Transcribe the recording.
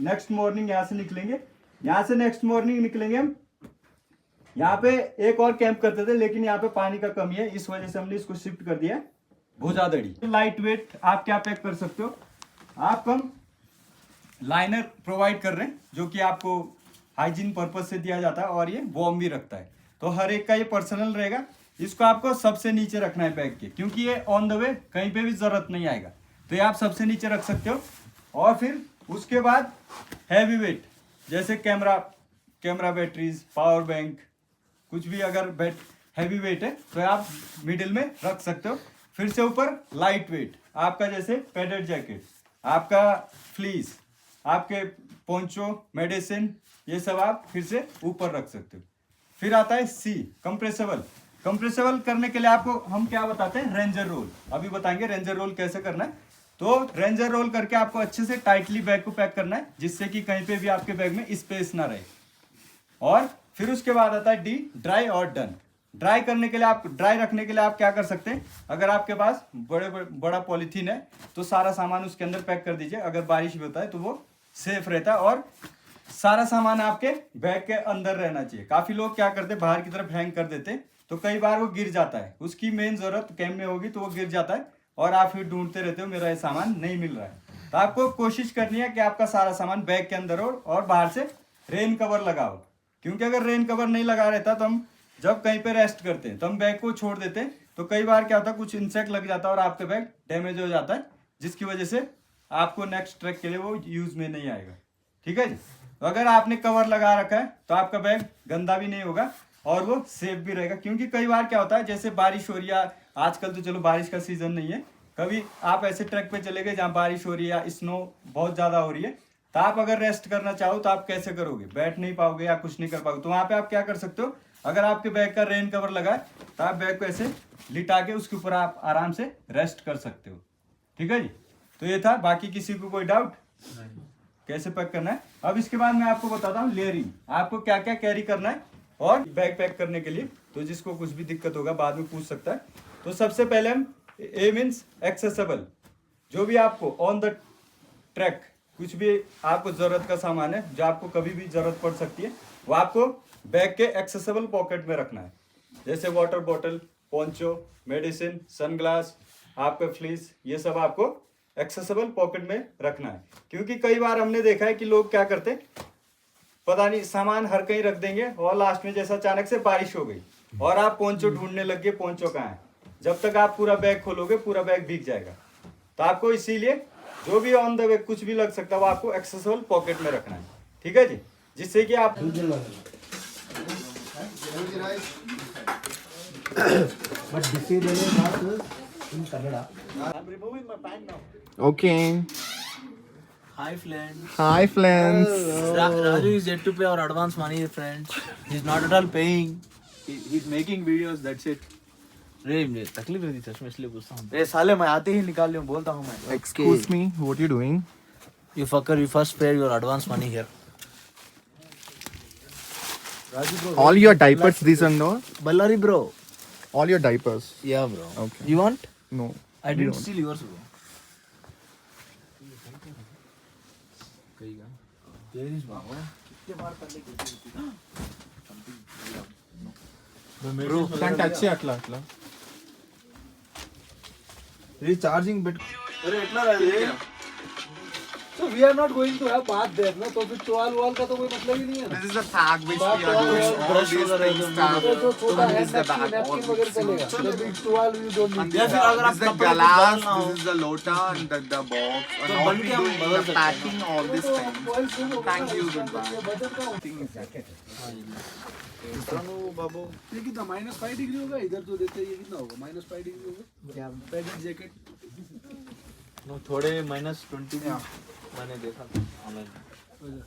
Next morning यहाँ से निकलेंगे। यहाँ से नेक्स्ट मॉर्निंग निकलेंगे हम। यहाँ पे एक और कैंप करते थे, लेकिन यहाँ पे पानी का कमी है, इस वजह से हमने इसको शिफ्ट कर दिया भुजादड़ी। लाइट वेट आप क्या पैक कर सकते हो, आप हम लाइनर प्रोवाइड कर रहे हैं जो कि आपको हाइजीन पर्पज से दिया जाता है और ये वार्म भी रखता है। तो हर एक का ये पर्सनल रहेगा। इसको आपको सबसे नीचे रखना है बैग के, क्योंकि ये ऑन द वे कहीं पे भी जरूरत नहीं आएगा, तो ये आप सबसे नीचे रख सकते हो। और फिर उसके बाद हैवी वेट जैसे कैमरा बैटरीज, पावर बैंक, कुछ भी अगर हैवी वेट है तो आप मिडिल में रख सकते हो। फिर से ऊपर लाइट वेट आपका जैसे पैडेड जैकेट, आपका फ्लीस, आपके पोंचो, मेडिसिन, ये सब आप फिर से ऊपर रख सकते हो। फिर आता है सी, कंप्रेसेबल करने के लिए आपको हम क्या बताते हैं, रेंजर रोल। अभी बताएंगे रेंजर रोल कैसे करना है। तो रेंजर रोल करके आपको अच्छे से टाइटली बैग को पैक करना है, जिससे कि कहीं पे भी आपके बैग में स्पेस ना रहे। और फिर उसके बाद आता है डी, ड्राई और डन। ड्राई रखने के लिए आप क्या कर सकते हैं, अगर आपके पास बड़ा पॉलीथीन है तो सारा सामान उसके अंदर पैक कर दीजिए। अगर बारिश भी होता है तो वो सेफ रहता है और सारा सामान आपके बैग के अंदर रहना चाहिए। काफी लोग क्या करते हैं, बाहर की तरफ हैंग कर देते हैं, तो कई बार वो गिर जाता है। उसकी मेन जरूरत कैंप में होगी तो वो गिर जाता है और आप फिर ढूंढते रहते हो मेरा ये सामान नहीं मिल रहा है। तो आपको कोशिश करनी है कि आपका सारा सामान बैग के अंदर हो और बाहर से रेन कवर लगाओ, क्योंकि अगर रेन कवर नहीं लगा रहता तो हम जब कहीं पे रेस्ट करते हैं तो हम बैग को छोड़ देते हैं, तो कई बार क्या होता है कुछ इंसेक्ट लग जाता है और आपका बैग डैमेज हो जाता है, जिसकी वजह से आपको नेक्स्ट ट्रैक के लिए वो यूज में नहीं आएगा। ठीक है जी। तो अगर आपने कवर लगा रखा है तो आपका बैग गंदा भी नहीं होगा और वो सेफ भी रहेगा। क्योंकि कई बार क्या होता है, जैसे बारिश हो रही है, आजकल तो चलो बारिश का सीजन नहीं है, कभी आप ऐसे ट्रैक पे चले गए जहाँ बारिश हो रही है या स्नो बहुत ज्यादा हो रही है, तो आप अगर रेस्ट करना चाहो तो आप कैसे करोगे, बैठ नहीं पाओगे या कुछ नहीं कर पाओगे। तो वहां पे आप क्या कर सकते हो, अगर आपके बैग का रेन कवर लगा है तो आप बैग को ऐसे लिटा के उसके ऊपर आप आराम से रेस्ट कर सकते हो। ठीक है जी। तो ये था, बाकी किसी को कोई डाउट कैसे पैक करना है। अब इसके बाद मैं आपको बताता हूँ लेयरिंग, आपको क्या क्या कैरी करना है और बैग पैक करने के लिए। तो जिसको कुछ भी दिक्कत होगा बाद में पूछ सकता है। तो सबसे पहले हम ए मीन्स एक्सेसिबल, जो भी आपको ऑन द ट्रैक कुछ भी आपको जरूरत का सामान है जो आपको कभी भी जरूरत पड़ सकती है, वो आपको बैग के एक्सेसिबल पॉकेट में रखना है। जैसे water bottle, poncho, medicine, sunglass, आपका फ्लीस, ये सब आपको एक्सेसिबल पॉकेट में रखना है। क्योंकि कई बार हमने देखा है कि लोग क्या करते, पता नहीं सामान हर कहीं रख देंगे और लास्ट में जैसा अचानक से बारिश हो गई और आप पोंचो ढूंढने लग गए, पोंचो कहाँ है, जब तक आप पूरा बैग खोलोगे पूरा बैग भीग जाएगा। तो आपको इसीलिए जो भी ऑन द वे कुछ भी लग सकता है वो आपको एक्सेसिबल पॉकेट में रखना है। ठीक है जी, जिससे कि आप Okay. Hi friends. Hi, friends. Raju is yet to pay our advance money, friends. He's not at all paying. he's making videos, that's it. रे मुझे तकलीफ रहती चश्मे इसलिए पूछता हूँ। ए साले मैं आते ही निकाल लिया, बोलता हूँ मैं। Excuse me, what you doing? You fucker, you first pay your advance money here. Raju bro. All your diapers, these and all? Ballari bro. All your diapers? Yeah bro. Okay. You want? No. I we didn't don't. steal yours bro. There is बाबा। कितने बार करने की Bro, can't touch it atla. Recharging bit. अरे इतना रहे। So we are not going to have bath there, ना? तो फिर towel wall का तो कोई मतलब ही नहीं है। This is the tag which we are doing. All these things tag. जो छोटा This है is the bag. All napkin वगैरह चलेगा। The big towel you don't need. This is the glass, this is the lota, and the box. And all we doing the packing, all these things. Thank you, goodbye. बाबू ये कितना -5 degree होगा, इधर तो देते ये कितना होगा, -5 डिग्री होगा। क्या पैडेड जैकेट? नो थोड़े -20 मैंने देखा था ऑनलाइन।